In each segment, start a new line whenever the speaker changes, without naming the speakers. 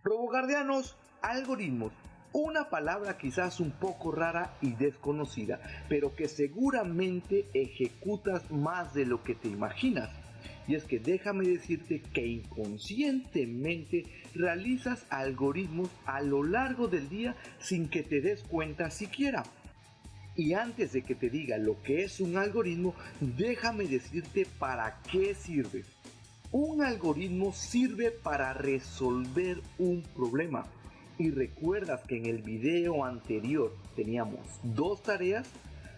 Robogardianos, algoritmos, una palabra quizás un poco rara y desconocida, pero que seguramente ejecutas más de lo que te imaginas. Y es que déjame decirte que inconscientemente realizas algoritmos a lo largo del día sin que te des cuenta siquiera. Y antes de que te diga lo que es un algoritmo, déjame decirte para qué sirve. Un algoritmo sirve para resolver un problema. Y recuerdas que en el video anterior teníamos dos tareas.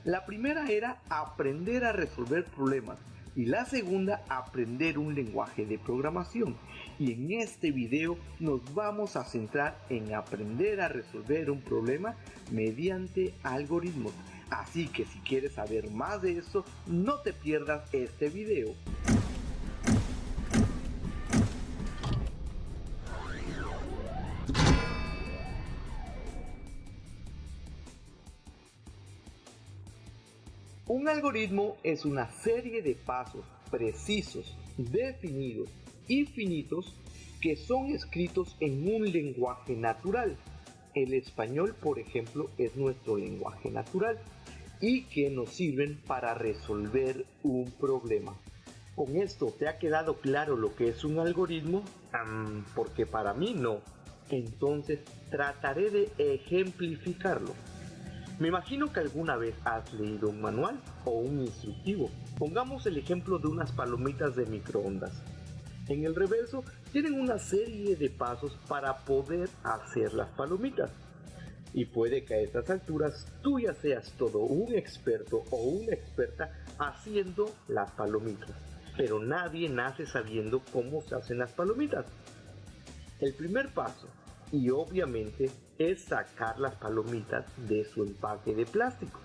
La primera era aprender a resolver problemas y la segunda aprender un lenguaje de programación. Y en este video nos vamos a centrar en aprender a resolver un problema mediante algoritmos. Así que si quieres saber más de eso, no te pierdas este video. Un algoritmo es una serie de pasos precisos, definidos y finitos que son escritos en un lenguaje natural. El español, por ejemplo, es nuestro lenguaje natural y que nos sirven para resolver un problema. ¿Con esto te ha quedado claro lo que es un algoritmo? Porque para mí no. Entonces trataré de ejemplificarlo. Me imagino que alguna vez has leído un manual o un instructivo. Pongamos el ejemplo de unas palomitas de microondas. En el reverso tienen una serie de pasos para poder hacer las palomitas. Y puede que a estas alturas tú ya seas todo un experto o una experta haciendo las palomitas. Pero nadie nace sabiendo cómo se hacen las palomitas. El primer paso, y obviamente, es sacar las palomitas de su empaque de plástico.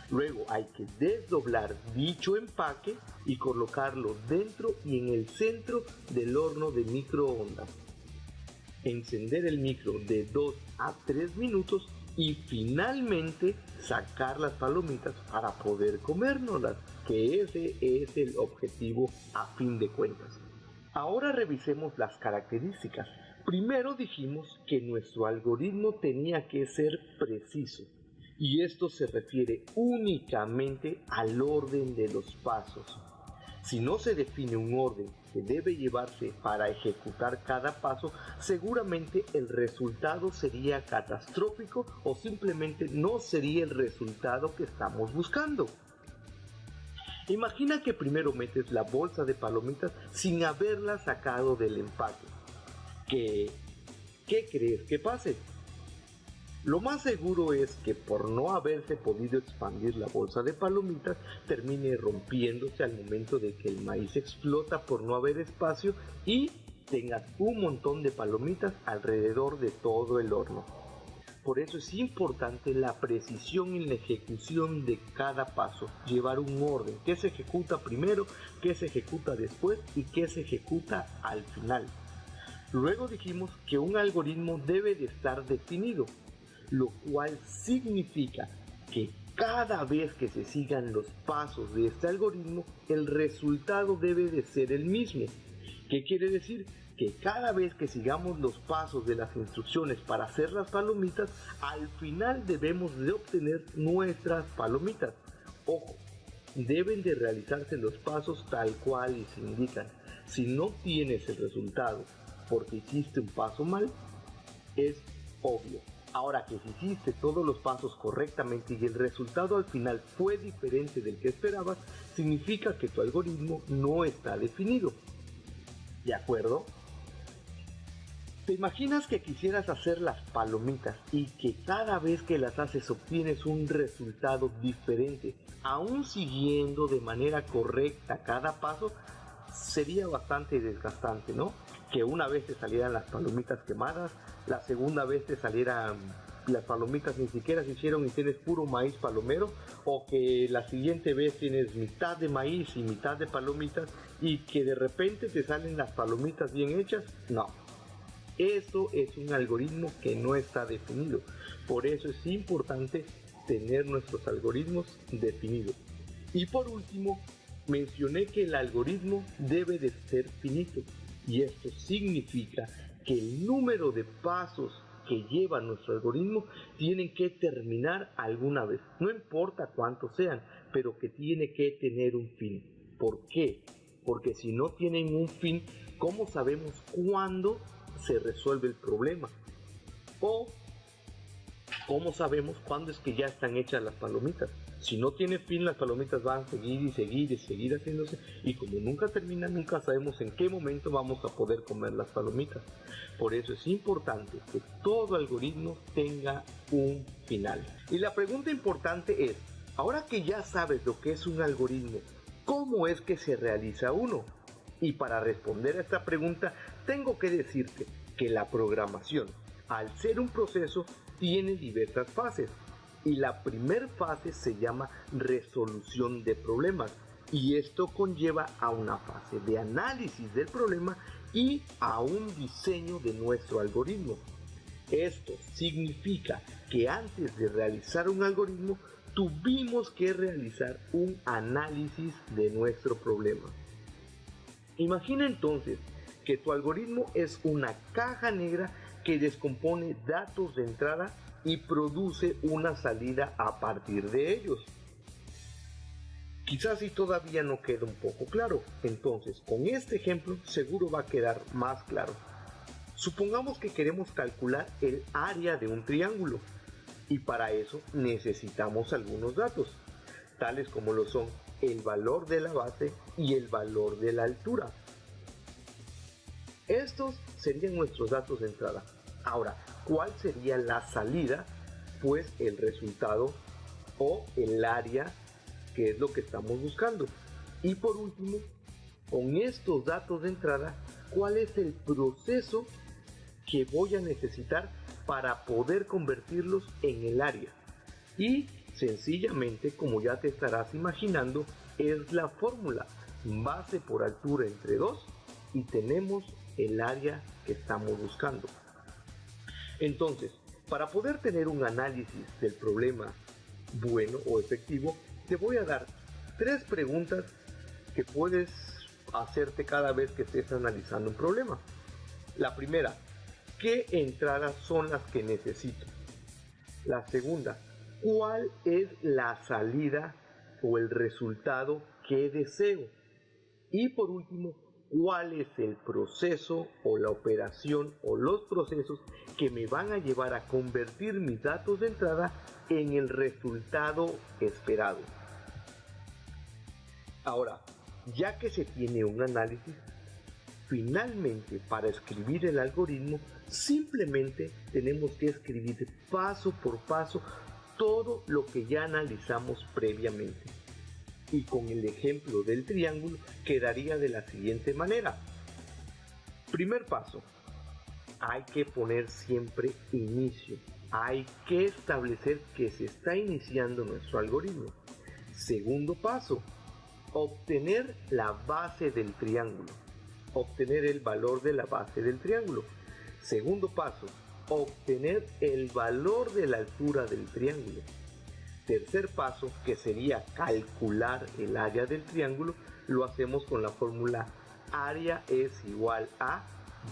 Luego hay que desdoblar dicho empaque y colocarlo dentro y en el centro del horno de microondas. Encender el micro de 2 a 3 minutos y finalmente sacar las palomitas para poder comérnoslas, que ese es el objetivo a fin de cuentas. Ahora revisemos las características. Primero dijimos que nuestro algoritmo tenía que ser preciso, y esto se refiere únicamente al orden de los pasos. Si no se define un orden que debe llevarse para ejecutar cada paso, seguramente el resultado sería catastrófico o simplemente no sería el resultado que estamos buscando. Imagina que primero metes la bolsa de palomitas sin haberla sacado del empaque. ¿Qué crees que pase? Lo más seguro es que por no haberse podido expandir la bolsa de palomitas, termine rompiéndose al momento de que el maíz explota por no haber espacio y tengas un montón de palomitas alrededor de todo el horno. Por eso es importante la precisión en la ejecución de cada paso, llevar un orden, qué se ejecuta primero, qué se ejecuta después y qué se ejecuta al final. Luego dijimos que un algoritmo debe de estar definido, lo cual significa que cada vez que se sigan los pasos de este algoritmo, el resultado debe de ser el mismo. ¿Qué quiere decir? Que cada vez que sigamos los pasos de las instrucciones para hacer las palomitas, al final debemos de obtener nuestras palomitas. Ojo, deben de realizarse los pasos tal cual y se indican. Si no tienes el resultado porque hiciste un paso mal, es obvio. Ahora que si hiciste todos los pasos correctamente y el resultado al final fue diferente del que esperabas, significa que tu algoritmo no está definido. ¿De acuerdo? ¿Te imaginas que quisieras hacer las palomitas y que cada vez que las haces obtienes un resultado diferente, aún siguiendo de manera correcta cada paso? Sería bastante desgastante, ¿no? Que una vez te salieran las palomitas quemadas, la segunda vez te salieran las palomitas ni siquiera se hicieron y tienes puro maíz palomero, o que la siguiente vez tienes mitad de maíz y mitad de palomitas y que de repente te salen las palomitas bien hechas. No, eso es un algoritmo que no está definido. Por eso es importante tener nuestros algoritmos definidos. Y por último, mencioné que el algoritmo debe de ser finito. Y esto significa que el número de pasos que lleva nuestro algoritmo tienen que terminar alguna vez. No importa cuántos sean, pero que tiene que tener un fin. ¿Por qué? Porque si no tienen un fin, ¿cómo sabemos cuándo se resuelve el problema? O ¿cómo sabemos cuándo es que ya están hechas las palomitas? Si no tiene fin, las palomitas van a seguir y seguir y seguir haciéndose, y como nunca termina, nunca sabemos en qué momento vamos a poder comer las palomitas. Por eso es importante que todo algoritmo tenga un final. Y la pregunta importante es, ahora que ya sabes lo que es un algoritmo, ¿cómo es que se realiza uno? Y para responder a esta pregunta, tengo que decirte que la programación, al ser un proceso, tiene diversas fases. Y la primera fase se llama resolución de problemas, y esto conlleva a una fase de análisis del problema y a un diseño de nuestro algoritmo. Esto significa que antes de realizar un algoritmo tuvimos que realizar un análisis de nuestro problema. Imagina entonces que tu algoritmo es una caja negra que descompone datos de entrada y produce una salida a partir de ellos. Quizás si todavía no queda un poco claro, entonces con este ejemplo seguro va a quedar más claro. Supongamos que queremos calcular el área de un triángulo, y para eso necesitamos algunos datos, tales como lo son el valor de la base y el valor de la altura. Estos serían nuestros datos de entrada. Ahora, ¿cuál sería la salida? Pues el resultado o el área, que es lo que estamos buscando. Y por último, con estos datos de entrada, ¿cuál es el proceso que voy a necesitar para poder convertirlos en el área? Y sencillamente, como ya te estarás imaginando, es la fórmula base por altura entre 2 y tenemos el área que estamos buscando. Entonces, para poder tener un análisis del problema bueno o efectivo, te voy a dar 3 preguntas que puedes hacerte cada vez que estés analizando un problema. La primera, ¿qué entradas son las que necesito? La segunda, ¿cuál es la salida o el resultado que deseo? Y por último, ¿cuál es el proceso o la operación o los procesos que me van a llevar a convertir mis datos de entrada en el resultado esperado? Ahora, ya que se tiene un análisis, finalmente para escribir el algoritmo simplemente tenemos que escribir paso por paso todo lo que ya analizamos previamente. Y con el ejemplo del triángulo quedaría de la siguiente manera. Primer paso, hay que poner siempre inicio. Hay que establecer que se está iniciando nuestro algoritmo. Segundo paso, obtener la base del triángulo. Obtener el valor de la base del triángulo. Segundo paso, obtener el valor de la altura del triángulo. Tercer paso, que sería calcular el área del triángulo, lo hacemos con la fórmula área es igual a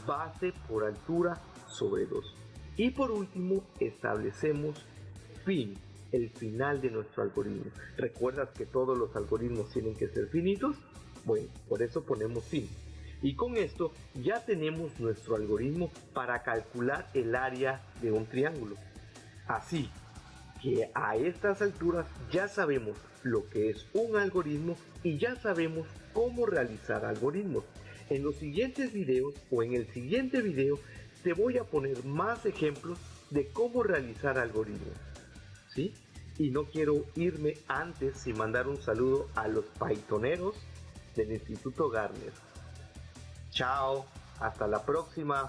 base por altura sobre 2. Y por último, establecemos fin, el final de nuestro algoritmo. ¿Recuerdas que todos los algoritmos tienen que ser finitos? Bueno, por eso ponemos fin. Y con esto ya tenemos nuestro algoritmo para calcular el área de un triángulo. Así que a estas alturas ya sabemos lo que es un algoritmo y ya sabemos cómo realizar algoritmos. En los siguientes videos o en el siguiente video te voy a poner más ejemplos de cómo realizar algoritmos, ¿sí? Y no quiero irme antes sin mandar un saludo a los Pythoneros del Instituto Garner. Chao, hasta la próxima.